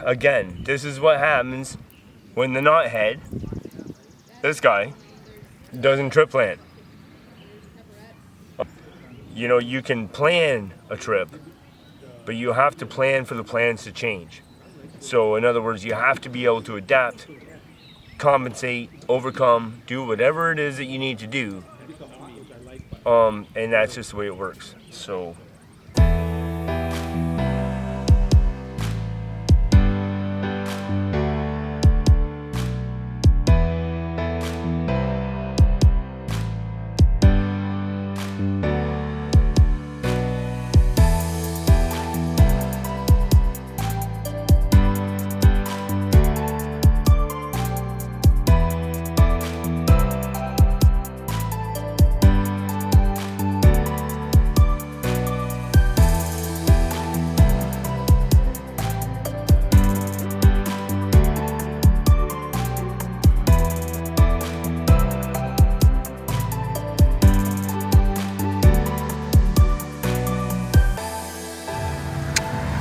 again, this is what happens when the knothead, this guy, doesn't trip plan. You know, you can plan a trip, but you have to plan for the plans to change. So in other words, you have to be able to adapt, compensate, overcome, do whatever it is that you need to do. And that's just the way it works. So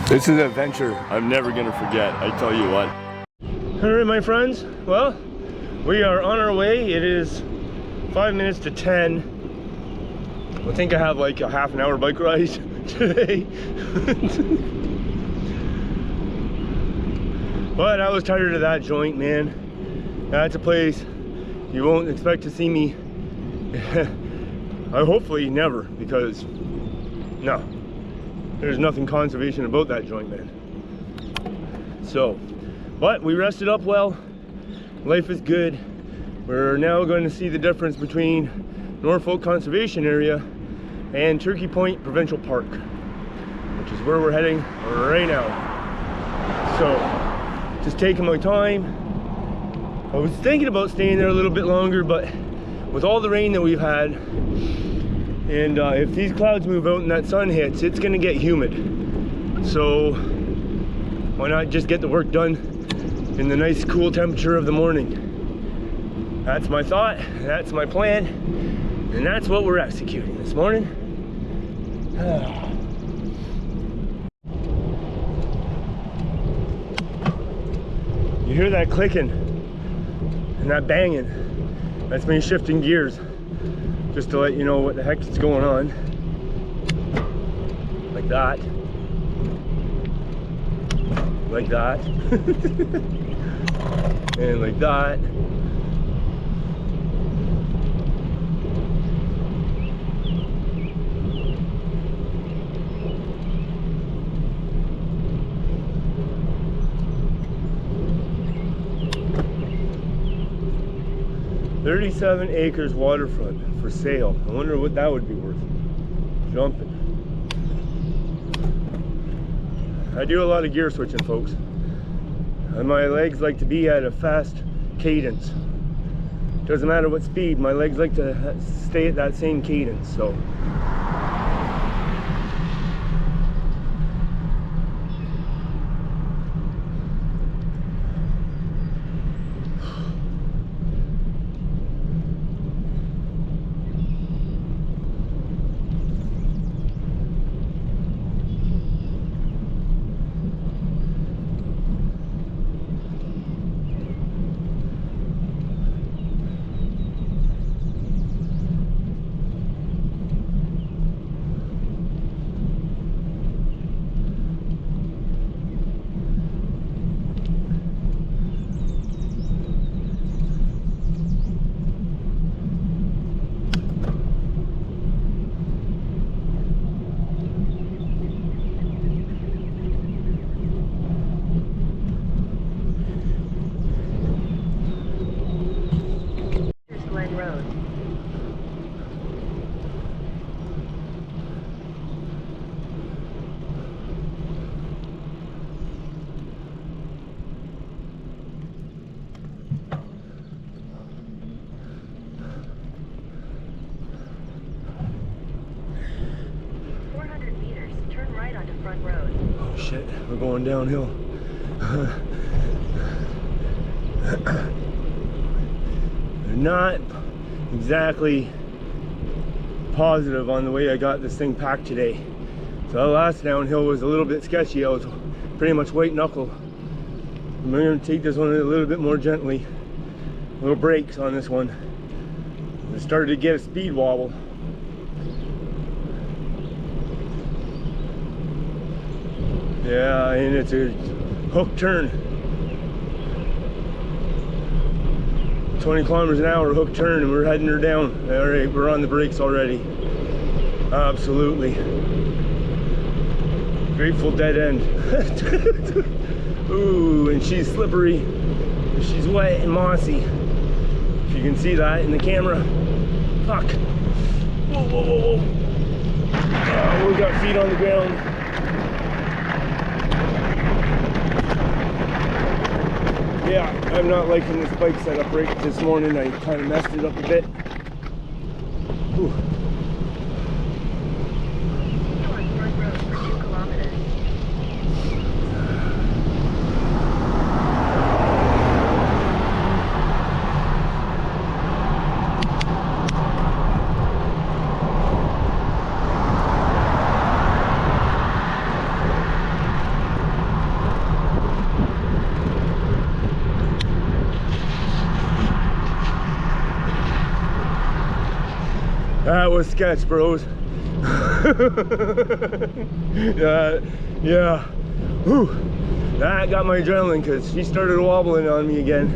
this is an adventure I'm never gonna forget, I tell you what. All right, my friends, well, we are on our way. It is 5 minutes to 10. I think I have like a half an hour bike ride today. But I was tired of that joint, man. That's a place you won't expect to see me. Hopefully never, because no. There's nothing conservation about that joint, man. So, but we rested up well. Life is good. We're now going to see the difference between Norfolk Conservation Area and Turkey Point Provincial Park, which is where we're heading right now. So, just taking my time. I was thinking about staying there a little bit longer, but with all the rain that we've had, and if these clouds move out and that sun hits, it's gonna get humid. So why not just get the work done in the nice cool temperature of the morning? That's my thought, that's my plan, and that's what we're executing this morning. You hear that clicking and that banging? That's me shifting gears. Just to let you know what the heck is going on. Like that. Like that. And like that. $37 acres waterfront for sale. I wonder what that would be worth. Jumping. I do a lot of gear switching, folks. And my legs like to be at a fast cadence. Doesn't matter what speed, my legs like to stay at that same cadence, so. Road. 400 meters, turn right onto Front Road. Oh shit, we're going downhill. They're not exactly positive on the way I got this thing packed today. So the last downhill was a little bit sketchy. I was pretty much white knuckle I'm going to take this one a little bit more gently. Little brakes on this one. I started to get a speed wobble. Yeah, and it's a hook turn. 20 kilometers an hour hook turn, and we're heading her down. All right, we're on the brakes already. Absolutely. Grateful dead end. Ooh, and she's slippery. She's wet and mossy. If you can see that in the camera. Fuck. Whoa, whoa, whoa, whoa. Oh, we got feet on the ground. Yeah, I'm not liking this bike setup right this morning. I kind of messed it up a bit. Ooh. Still on Front Road for 2 kilometers. That was sketch, bros. Yeah. Whew. That got my adrenaline because she started wobbling on me again.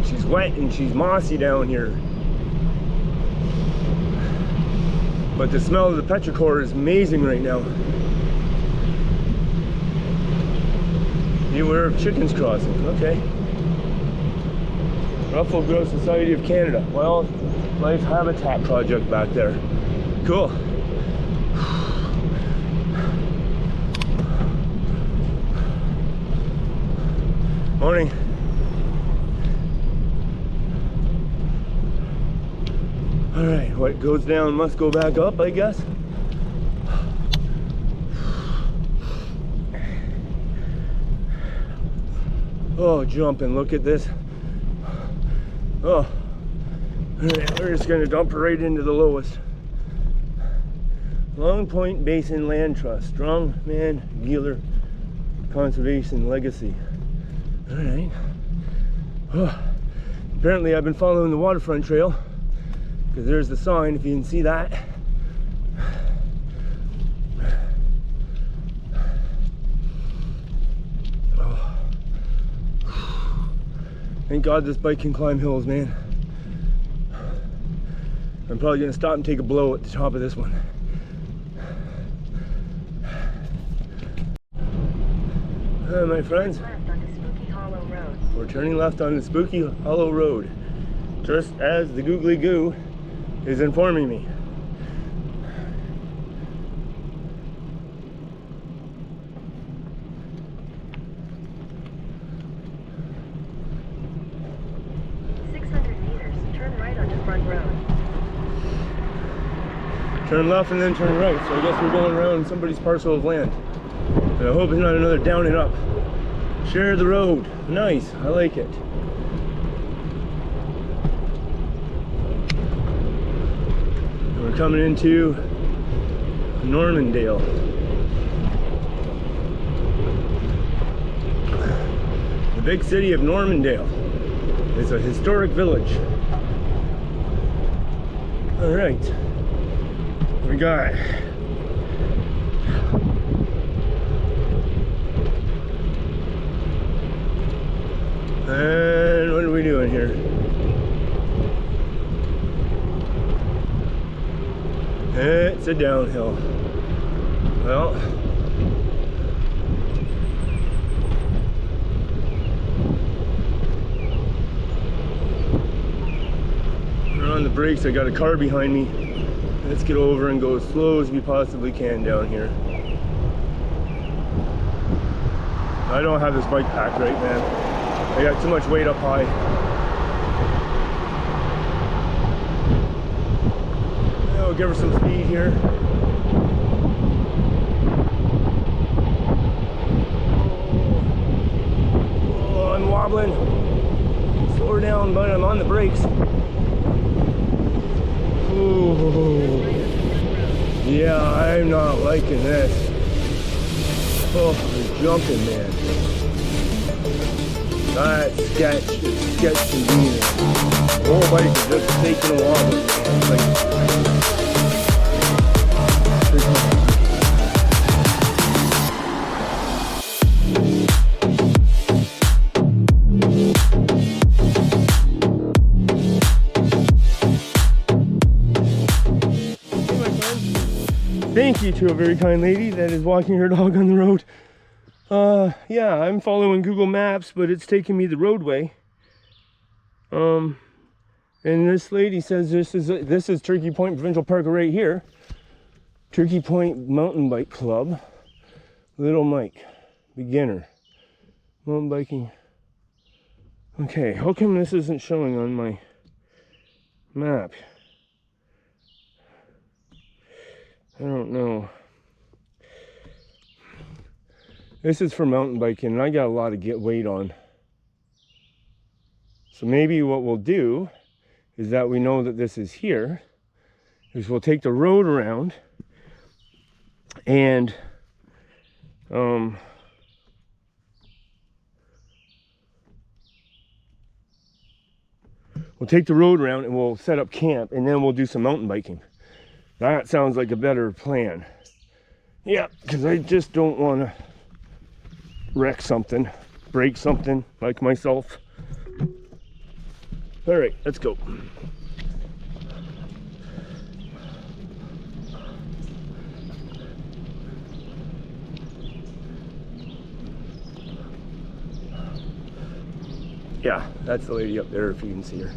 She's wet and she's mossy down here. But the smell of the petrichor is amazing right now. Beware of chickens crossing. Okay. Norfolk Grove Society of Canada. Wildlife Habitat Project back there. Cool. Morning. All right, what goes down must go back up, I guess. Oh, jump and look at this. Oh, we're just going to dump her right into the lowest. Long Point Basin Land Trust, Strong Man Dealer Conservation Legacy. All right. Oh, apparently I've been following the waterfront trail because there's the sign, if you can see that. Thank God this bike can climb hills, man. I'm probably gonna stop and take a blow at the top of this one. My friends, Left onto Spooky Hollow Road. we're turning left on the Spooky Hollow Road, just as the googly goo is informing me. Turn left and then turn right, so I guess we're going around somebody's parcel of land. And I hope it's not another down and up. Share the road. Nice, I like it. And we're coming into Normandale. The big city of Normandale. It's a historic village. All right. We got and what are we doing here? It's a downhill. Well, we're on the brakes. I got a car behind me. Let's get over and go as slow as we possibly can down here. I don't have this bike packed right, man. I got too much weight up high. I'll give her some speed here. Oh, I'm wobbling. Slow her down, but I'm on the brakes. Ooh. Yeah, I'm not liking this. Oh, I'm jumping, man. That sketch is sketching me, man. The whole bike is just taking a while, man. Thank you to a very kind lady that is walking her dog on the road. Yeah, I'm following Google Maps, but it's taking me the roadway. And this lady says this is Turkey Point Provincial Park right here. Turkey Point Mountain Bike Club. Little Mike, beginner. Mountain biking. Okay, how come this isn't showing on my map? I don't know. This is for mountain biking, and I got a lot of weight on. So maybe what we'll do is that we know that this is here, is we'll take the road around and we'll take the road around and we'll set up camp, and then we'll do some mountain biking. That sounds like a better plan. Yeah, because I just don't want to wreck something, break something like myself. All right, let's go. Yeah, that's the lady up there if you can see her.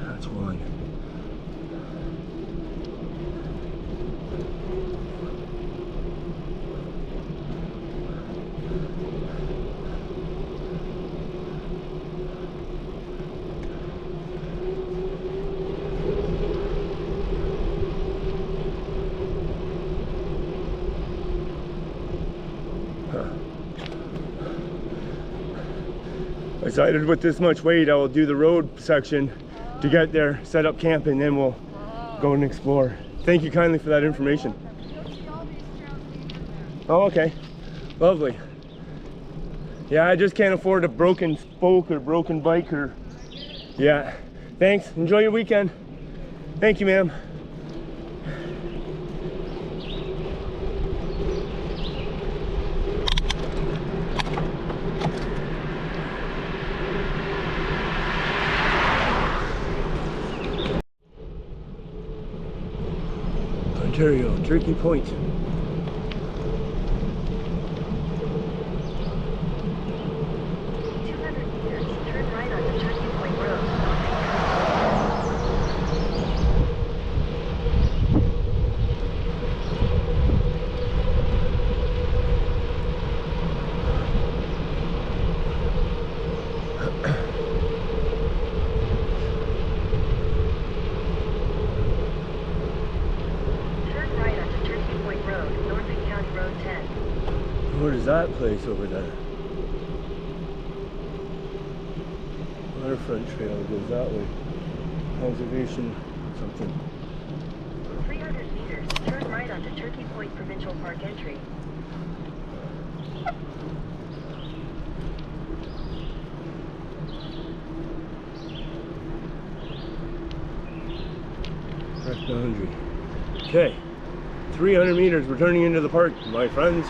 That's one. I decided with this much weight, I will do the road section to get there, set up camp, and then we'll go and explore. Thank you kindly for that information. Oh, okay. Lovely. Yeah, I just can't afford a broken spoke or broken bike or... Yeah. Thanks. Enjoy your weekend. Thank you, ma'am. Ontario, Turkey Point. Turn right onto Turkey Point Road. Turn right onto Turkey Point Road, Norfolk County Road 10. What is that place over there? Waterfront trail goes that way. Conservation something. 300 meters, turn right onto Turkey Point Provincial Park entry. Correct boundary. Okay, 300 meters, we're turning into the park, my friends.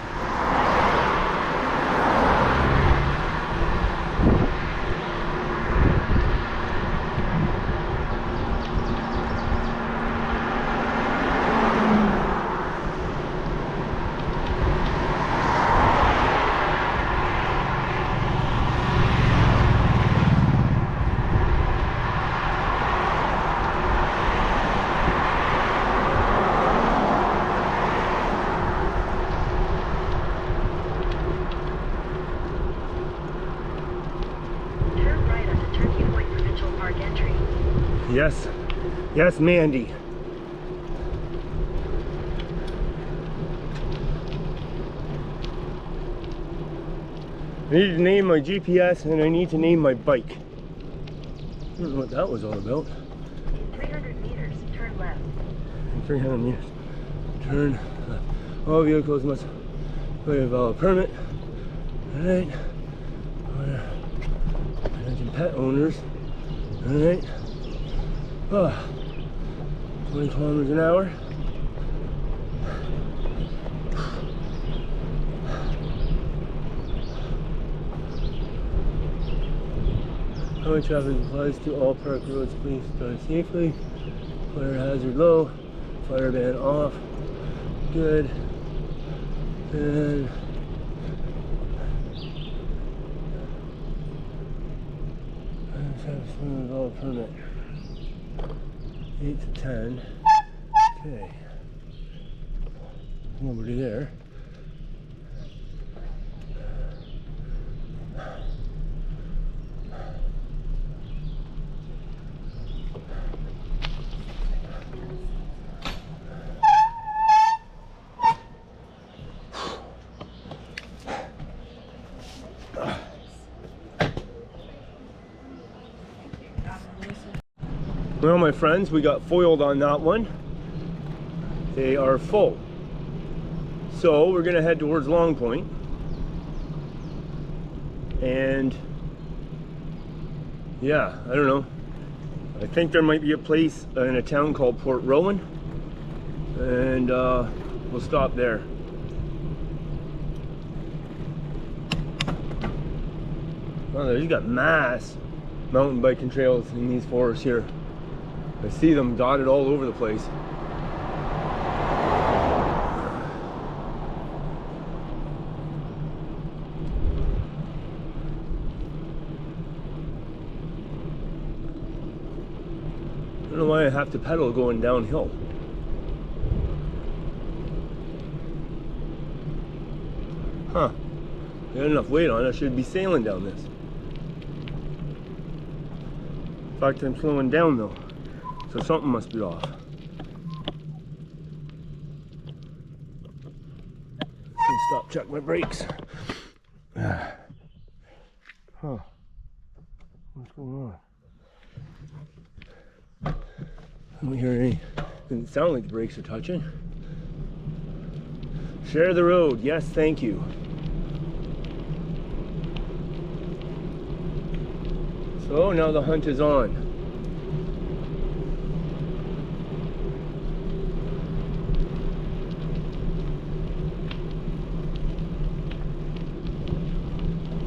Yes, yes, Mandy. I need to name my GPS and I need to name my bike. I don't know what that was all about. 300 meters, turn left. 300 meters. Turn left. All vehicles must have a valid permit. Alright. Attention pet owners. Alright. 20 kilometers an hour. Highway traffic applies to all park roads. Please drive safely. Fire hazard low. Fire ban off. Good. And valid permit. 8 to 10. Okay. Nobody there. Well, my friends, we got foiled on that one. They are full. So we're gonna head towards Long Point. And yeah, I don't know. I think there might be a place in a town called Port Rowan. And we'll stop there. Oh, there's got mass mountain biking trails in these forests here. I see them dotted all over the place. I don't know why I have to pedal going downhill. Huh. Got enough weight on it, I should be sailing down this. In fact, I'm slowing down though. So something must be off. Let's stop, check my brakes. Huh. What's going on? I don't hear any. Didn't sound like the brakes are touching. Share the road. Yes, thank you. So now the hunt is on.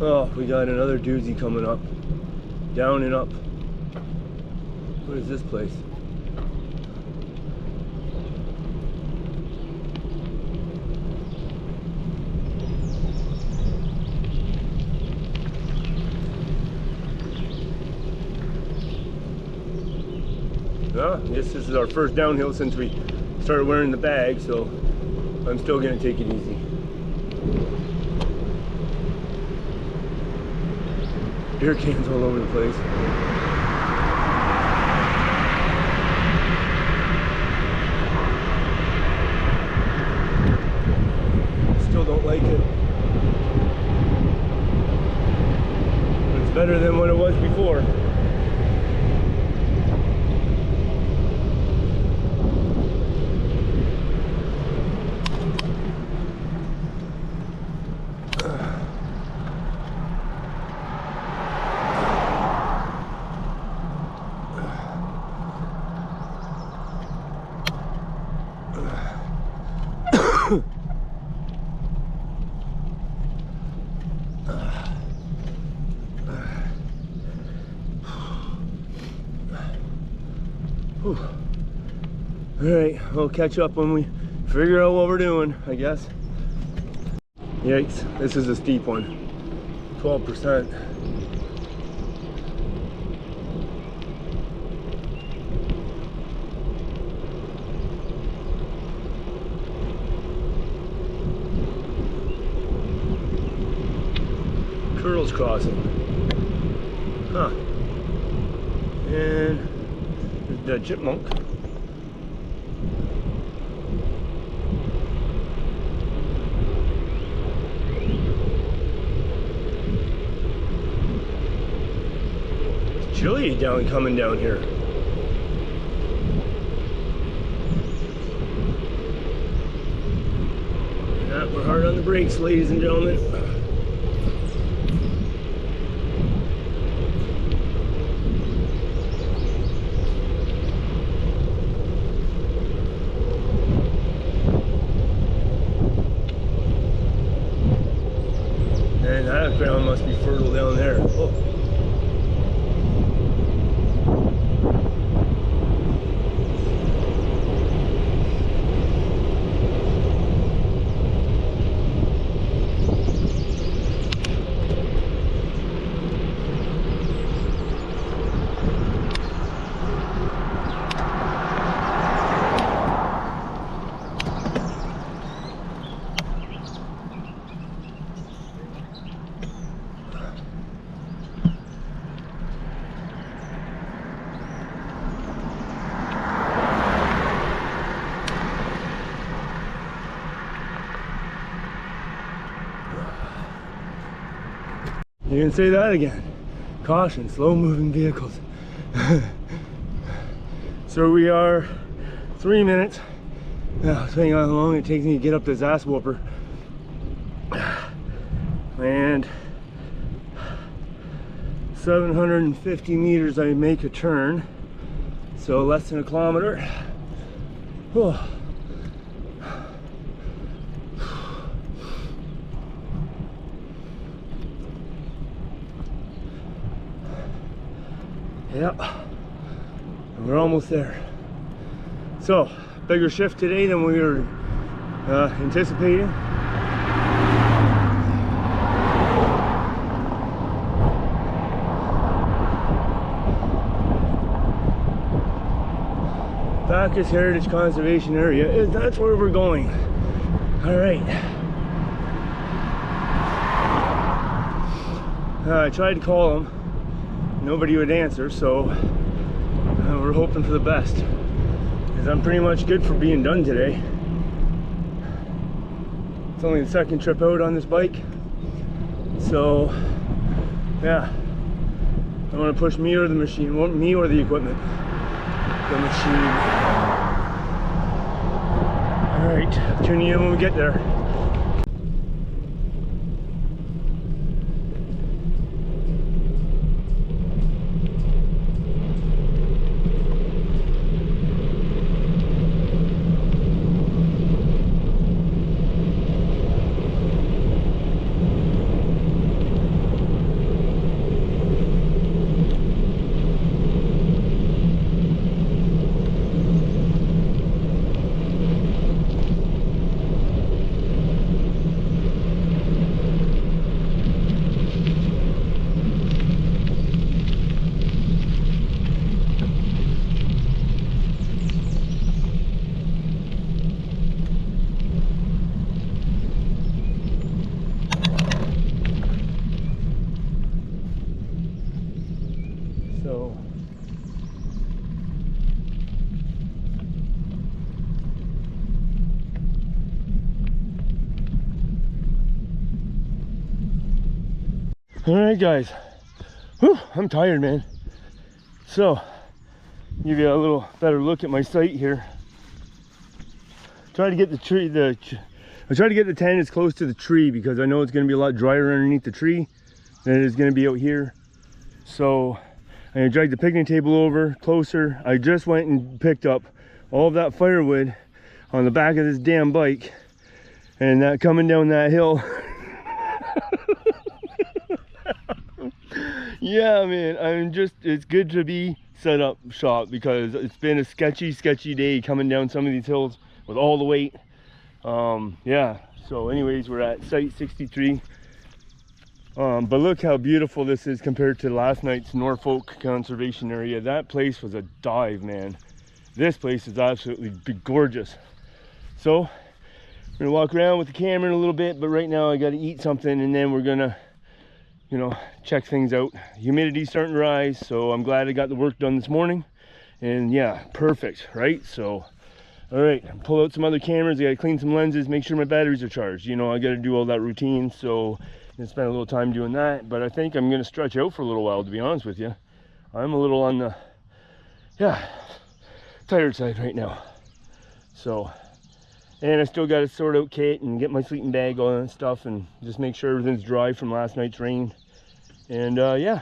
Oh, we got another doozy coming up. Down and up. What is this place? Well, I guess this is our first downhill since we started wearing the bag, so I'm still gonna take it easy. Beer cans all over the place. Still don't like it. But it's better than what it was before. Alright, we'll catch up when we figure out what we're doing, I guess. Yikes, this is a steep one. 12%. Curls Crossing. Huh. And there's the chipmunk. chilly coming down here. Yeah, we're hard on the brakes, ladies and gentlemen. And that ground must be fertile down there. Oh. You can say that again. Caution, slow moving vehicles. So we are 3 minutes. Now, depending on how long it takes me to get up this ass whooper. And 750 meters I make a turn. So less than a kilometer. Whew. Yeah, we're almost there. So, bigger shift today than we were anticipating. Bacchus Heritage Conservation Area, that's where we're going. All right. I tried to call them. Nobody would answer, so we're hoping for the best, because I'm pretty much good for being done today. It's only the second trip out on this bike, so yeah, I want to push me or the machine, me or the equipment. The machine. All right, tune in when we get there. So all right, guys. Whew, I'm tired, man. So give you a little better look at my site here. Try to get the tree, I try to get the tent as close to the tree because I know it's going to be a lot drier underneath the tree than it is going to be out here. So I dragged the picnic table over closer. I just went and picked up all of that firewood on the back of this damn bike, and that coming down that hill. Yeah, man, it's good to be set up shop because it's been a sketchy day coming down some of these hills with all the weight. Yeah, so anyways, we're at site 63. But look how beautiful this is compared to last night's Norfolk conservation area. That place was a dive, man. This place is absolutely gorgeous. So we're gonna walk around with the camera in a little bit, but right now I gotta eat something and then we're gonna, you know, check things out. Humidity's starting to rise, so I'm glad I got the work done this morning. And yeah, perfect, right? So all right, pull out some other cameras. I gotta clean some lenses, make sure my batteries are charged. You know, I gotta do all that routine, so I'm gonna spend a little time doing that. But I think I'm gonna stretch out for a little while, to be honest with you. I'm a little on the, tired side right now. So, and I still got to sort out Kate and get my sleeping bag on and stuff, and just make sure everything's dry from last night's rain. And yeah,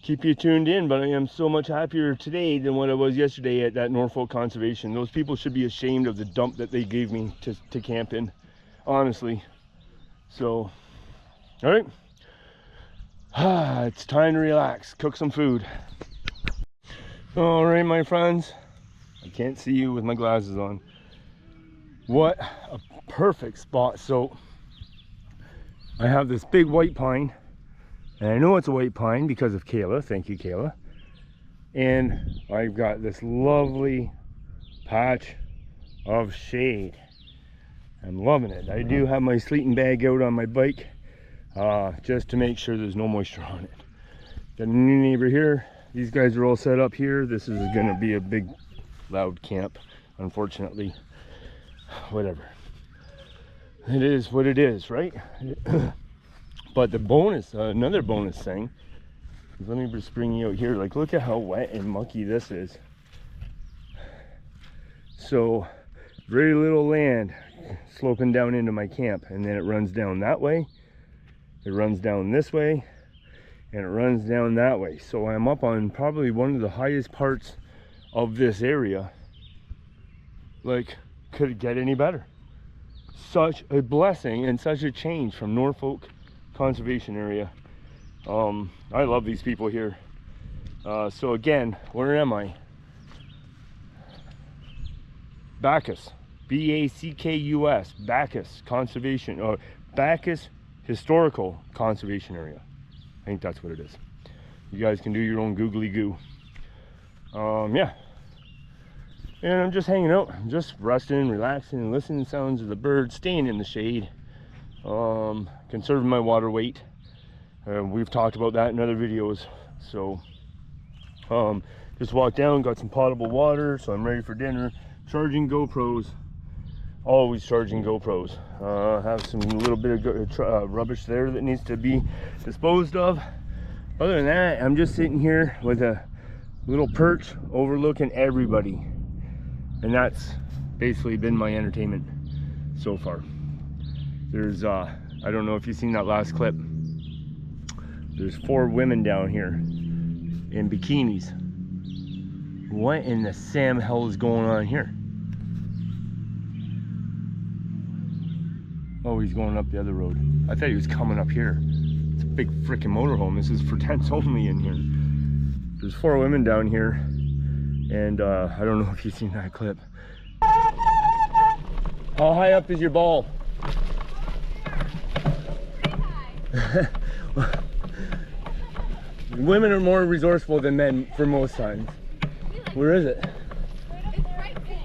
keep you tuned in. But I am so much happier today than what I was yesterday at that Norfolk Conservation. Those people should be ashamed of the dump that they gave me to camp in, honestly. So, all right, it's time to relax, cook some food. All right, my friends, I can't see you with my glasses on. What a perfect spot. So I have this big white pine, and I know it's a white pine because of Kayla. Thank you, Kayla. And I've got this lovely patch of shade. I'm loving it. I do have my sleeping bag out on my bike, just to make sure there's no moisture on it. Got a new neighbor here. These guys are all set up here. This is gonna be a big loud camp, unfortunately. Whatever, it is what it is, right? But the bonus, another bonus thing, let me just bring you out here. Like, look at how wet and mucky this is. So very little land sloping down into my camp, and then it runs down that way, it runs down this way, and it runs down that way. So I'm up on probably one of the highest parts of this area. Like, could it get any better? Such a blessing and such a change from Norfolk Conservation Area. I love these people here. So again, where am I? Bacchus, B-A-C-K-U-S, Bacchus Conservation, or Bacchus Historical Conservation Area. I think that's what it is. You guys can do your own googly goo. Yeah. And I'm just hanging out, I'm just resting, relaxing, listening to sounds of the birds, staying in the shade, conserving my water weight. We've talked about that in other videos. So just walked down, got some potable water, so I'm ready for dinner. Charging GoPros, always charging GoPros. Have some little bit of rubbish there that needs to be disposed of. Other than that, I'm just sitting here with a little perch overlooking everybody. And that's basically been my entertainment so far. There's, I don't know if you've seen that last clip. There's 4 women down here in bikinis. What in the Sam hell is going on here? Oh, he's going up the other road. I thought he was coming up here. It's a big freaking motorhome. This is for tents only in here. There's 4 women down here. And I don't know if you've seen that clip. How high up is your ball? Women are more resourceful than men for most times. Where is it? It's right there.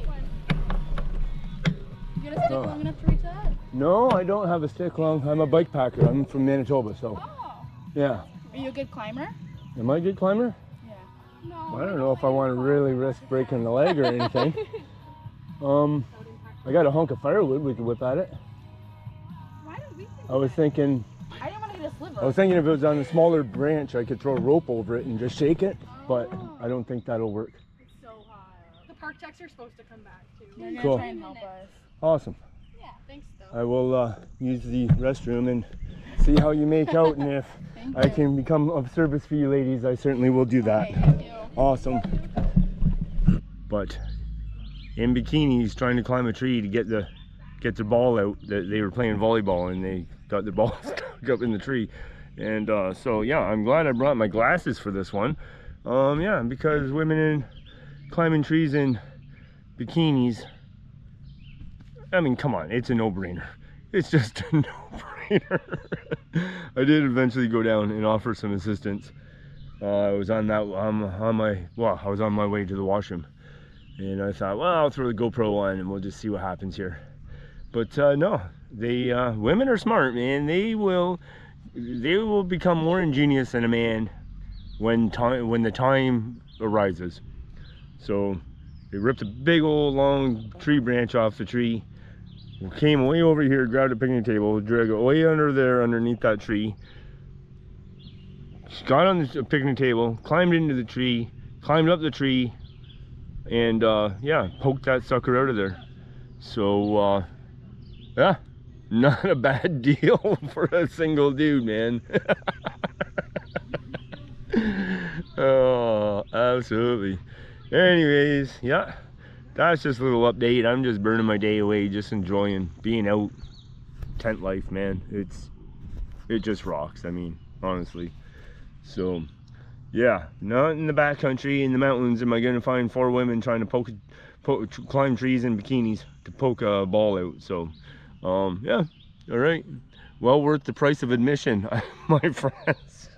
You got a stick long enough to reach that? No, I don't have a stick long. I'm a bike packer. I'm from Manitoba, so. Oh. Yeah. Are you a good climber? Am I a good climber? No. I don't know if I want to really risk breaking the leg or anything. I got a hunk of firewood we could whip at it. Why don't we think I was thinking, I didn't want to get a sliver. I was thinking if it was on a smaller branch, I could throw a rope over it and just shake it, but I don't think that'll work. It's so high. The park techs are supposed to come back too. They're gonna Cool. try and help us. Awesome. Yeah, thanks though. I will use the restroom and see how you make out, and if Thank I you. can become of service for you ladies, I certainly will do that. Okay, thank you. Awesome. But in bikinis, trying to climb a tree to get their ball out. They were playing volleyball and they got their ball stuck up in the tree. And so yeah, I'm glad I brought my glasses for this one. Yeah, because women in climbing trees in bikinis, I mean, come on, it's a no-brainer. It's just a no-brainer. I did eventually go down and offer some assistance. I was on that I was on my way to the washroom, and I thought, well, I'll throw the GoPro on and we'll just see what happens here. But no, they women are smart, man. They will become more ingenious than a man when the time arises. So they ripped a big old long tree branch off the tree, came way over here, grabbed a picnic table, dragged it way under there underneath that tree, got on the picnic table, climbed into the tree, climbed up the tree, and yeah, poked that sucker out of there. So yeah, not a bad deal for a single dude, man. Oh, absolutely. Anyways, yeah, that's just a little update. I'm just burning my day away, just enjoying being out. Tent life, man. It just rocks. I mean, honestly. So yeah, not in the backcountry, in the mountains am I gonna find 4 women trying to climb trees in bikinis to poke a ball out. So yeah, all right, well worth the price of admission, my friends.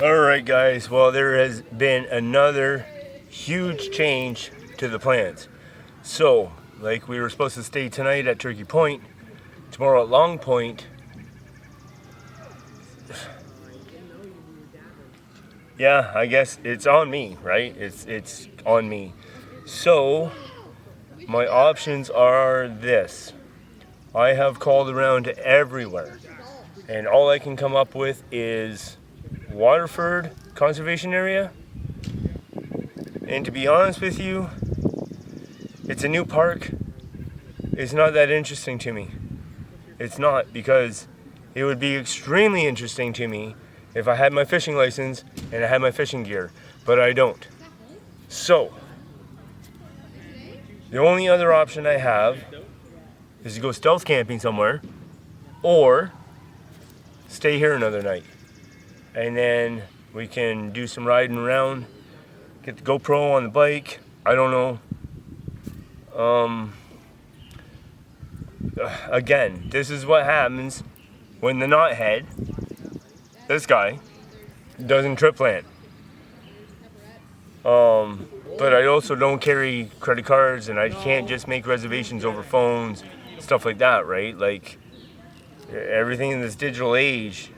All right, guys, well, there has been another huge change to the plans. So, like, we were supposed to stay tonight at Turkey Point, tomorrow at Long Point. Yeah, I guess it's on me, right? It's on me. So, my options are this. I have called around everywhere, and all I can come up with is Waterford Conservation Area. And to be honest with you, it's a new park. It's not that interesting to me. It's not, because it would be extremely interesting to me if I had my fishing license and I had my fishing gear, but I don't. So, the only other option I have is to go stealth camping somewhere, or stay here another night. And then we can do some riding around, get the GoPro on the bike. I don't know. Again, this is what happens when the knothead, this guy, doesn't trip plan. But I also don't carry credit cards, and I can't just make reservations over phones, stuff like that, right? Like, everything in this digital age,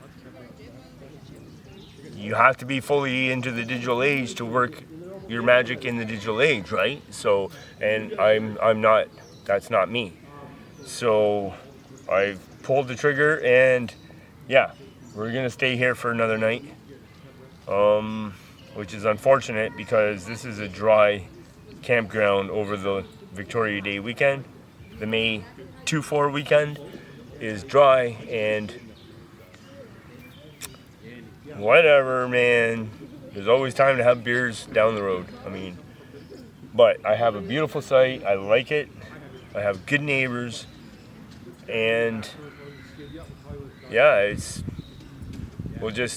you have to be fully into the digital age to work your magic in the digital age, right? So, and I'm not, that's not me. So I pulled the trigger, and yeah, we're gonna stay here for another night, which is unfortunate because this is a dry campground over the Victoria Day weekend. The May 2-4 weekend is dry, and whatever, man. There's always time to have beers down the road. I mean, but I have a beautiful site. I like it. I have good neighbors, and yeah, we'll do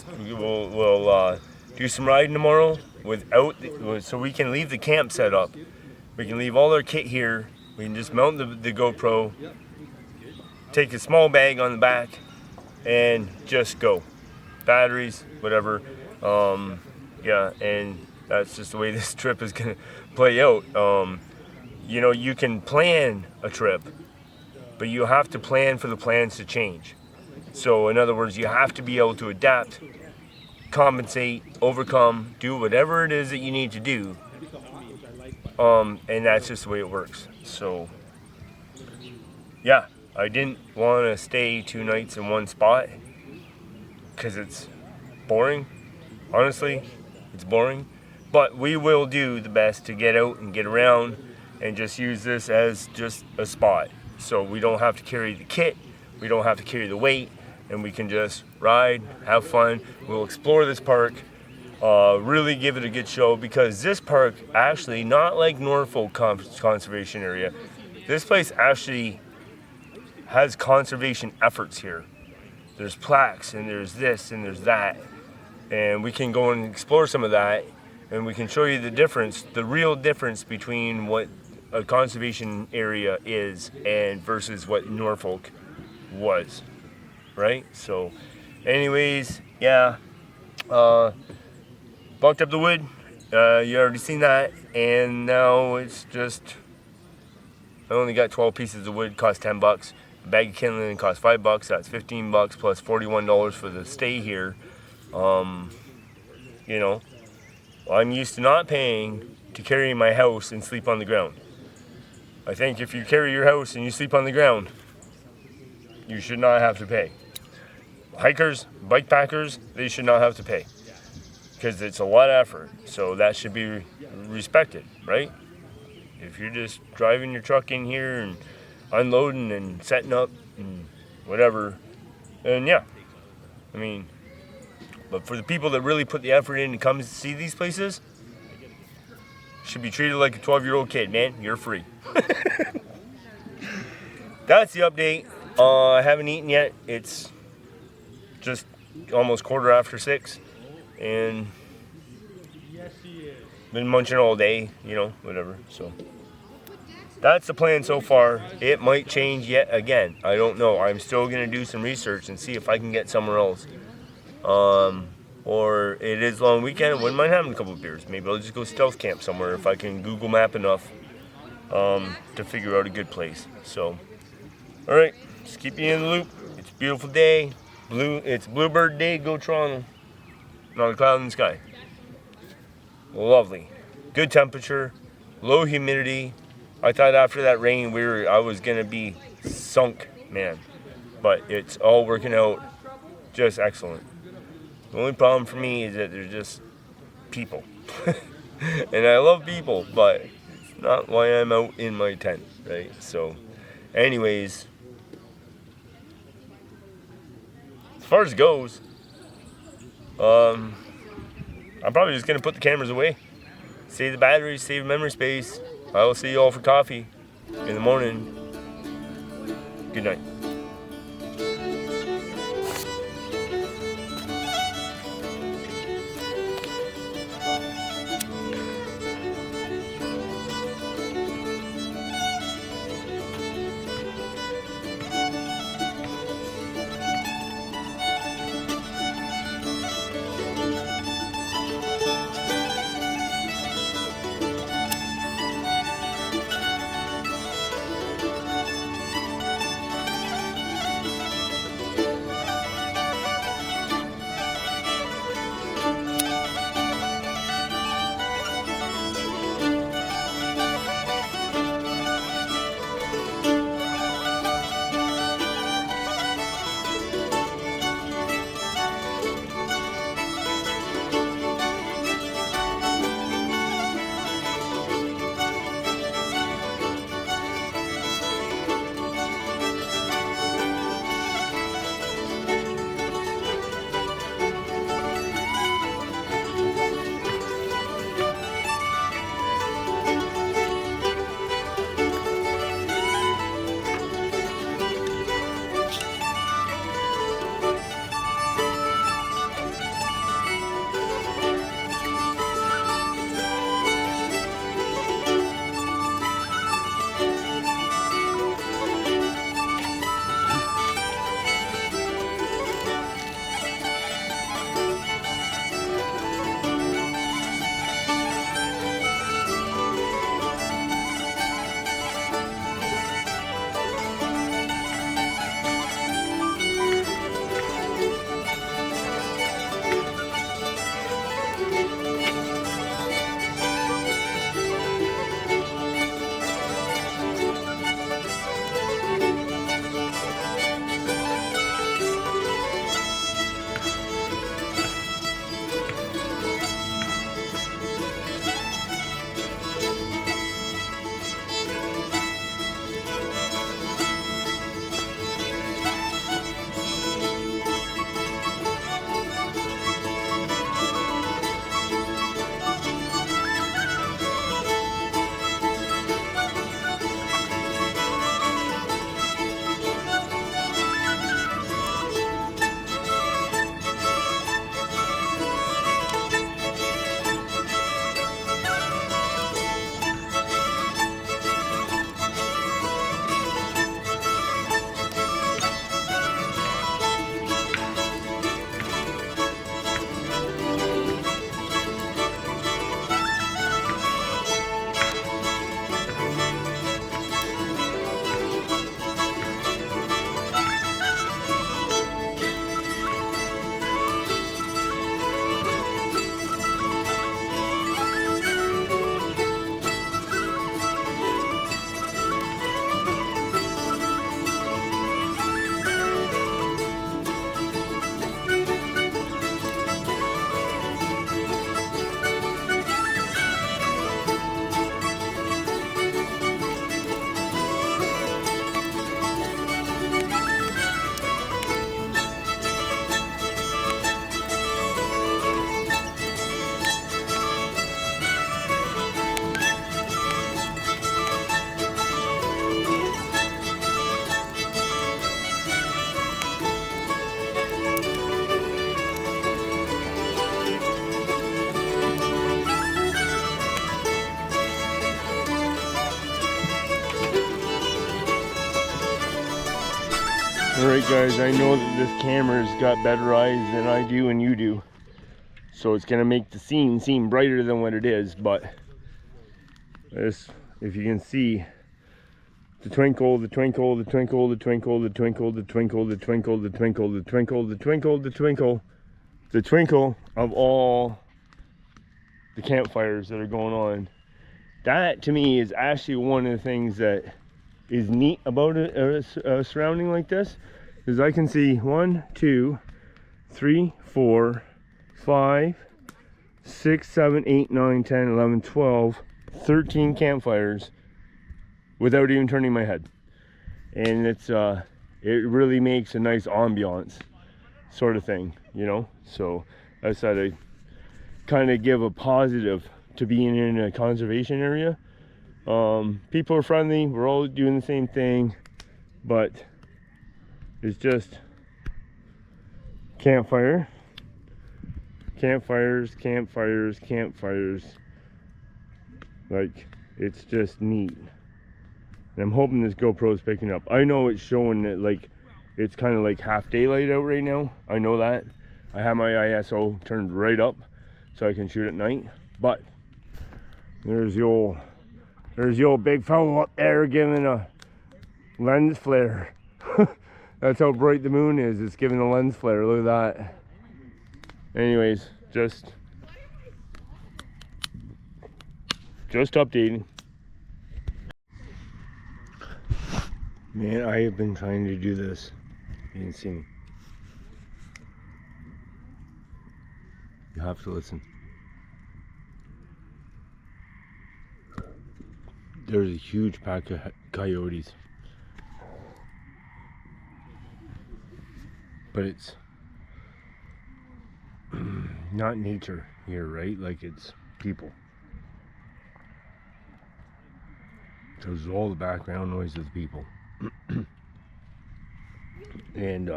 some riding tomorrow so we can leave the camp set up. We can leave all our kit here. We can just mount the GoPro, take a small bag on the back, and just go. Batteries, whatever. Yeah, and that's just the way this trip is gonna play out. You know, you can plan a trip, but you have to plan for the plans to change. So in other words, you have to be able to adapt compensate, overcome, do whatever it is that you need to do. And that's just the way it works. So, yeah, I didn't want to stay 2 nights in one spot because it's boring. Honestly, it's boring. But we will do the best to get out and get around and just use this as just a spot. So we don't have to carry the kit, we don't have to carry the weight, and we can just ride, have fun. We'll explore this park, really give it a good show, because this park actually, not like Norfolk Conservation Area, this place actually has conservation efforts here. There's plaques and there's this and there's that, and we can go and explore some of that, and we can show you the difference, the real difference between what a conservation area is and versus what Norfolk was, right? So anyways, yeah, bucked up the wood, you already seen that, and now it's just, I only got 12 pieces of wood, cost $10. A bag of kindling cost $5, that's $15 plus $41 for the stay here. You know, I'm used to not paying to carry my house and sleep on the ground. I think if you carry your house and you sleep on the ground, you should not have to pay. Hikers, bike packers, they should not have to pay, because it's a lot of effort. So that should be respected, right? If you're just driving your truck in here and unloading and setting up and whatever, then yeah, I mean, but for the people that really put the effort in to come see these places, should be treated like a 12-year-old kid, man. You're free. That's the update. I haven't eaten yet. It's just almost 6:15, and been munching all day, you know, whatever. So that's the plan so far. It might change yet again. I don't know. I'm still gonna do some research and see if I can get somewhere else. Or it is long weekend. I wouldn't mind having a couple of beers. Maybe I'll just go stealth camp somewhere if I can Google Map enough to figure out a good place. So, all right, just keep you in the loop. It's a beautiful day. It's Bluebird Day. Go Toronto. Not a cloud in the sky. Lovely. Good temperature. Low humidity. I thought after that rain I was gonna be sunk, man. But it's all working out just excellent. The only problem for me is that there's just people. And I love people, but it's not why I'm out in my tent, right? So, anyways, as far as it goes, I'm probably just gonna put the cameras away. Save the batteries, save memory space. I will see you all for coffee in the morning. Good night. Alright guys, I know that this camera's got better eyes than I do and you do. So it's gonna make the scene seem brighter than what it is, but this, if you can see, the twinkle, the twinkle, the twinkle, the twinkle, the twinkle, the twinkle, the twinkle, the twinkle, the twinkle, the twinkle, the twinkle, the twinkle of all the campfires that are going on. That to me is actually one of the things that is neat about a surrounding like this, is I can see 1, 2, 3, 4, 5, 6, 7, 8, 9, 10, 11, 12, 13 campfires without even turning my head. And it's it really makes a nice ambiance sort of thing, you know. So I thought I'd kind of give a positive to being in a conservation area. People are friendly, we're all doing the same thing, but it's just campfires, like, it's just neat. And I'm hoping this GoPro is picking up. I know it's showing that, like, it's kind of like half daylight out right now. I know that. I have my ISO turned right up so I can shoot at night. But there's the old big fellow up there giving a lens flare. That's how bright the moon is. It's giving a lens flare. Look at that. Anyways, just updating. Man, I have been trying to do this. You can see me. You have to listen. There's a huge pack of coyotes. But it's not nature here, right? Like, it's people. There's all the background noise of the people. And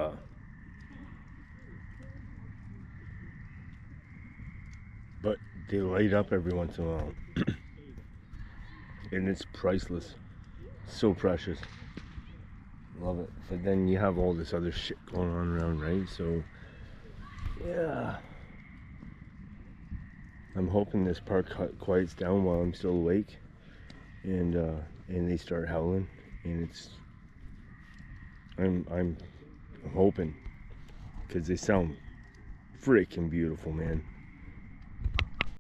but they light up every once in a while. And it's priceless. So precious. Love it. But then you have all this other shit going on around, right? So yeah, I'm hoping this park quiets down while I'm still awake, and they start howling. And it's, I'm hoping, because they sound freaking beautiful, man.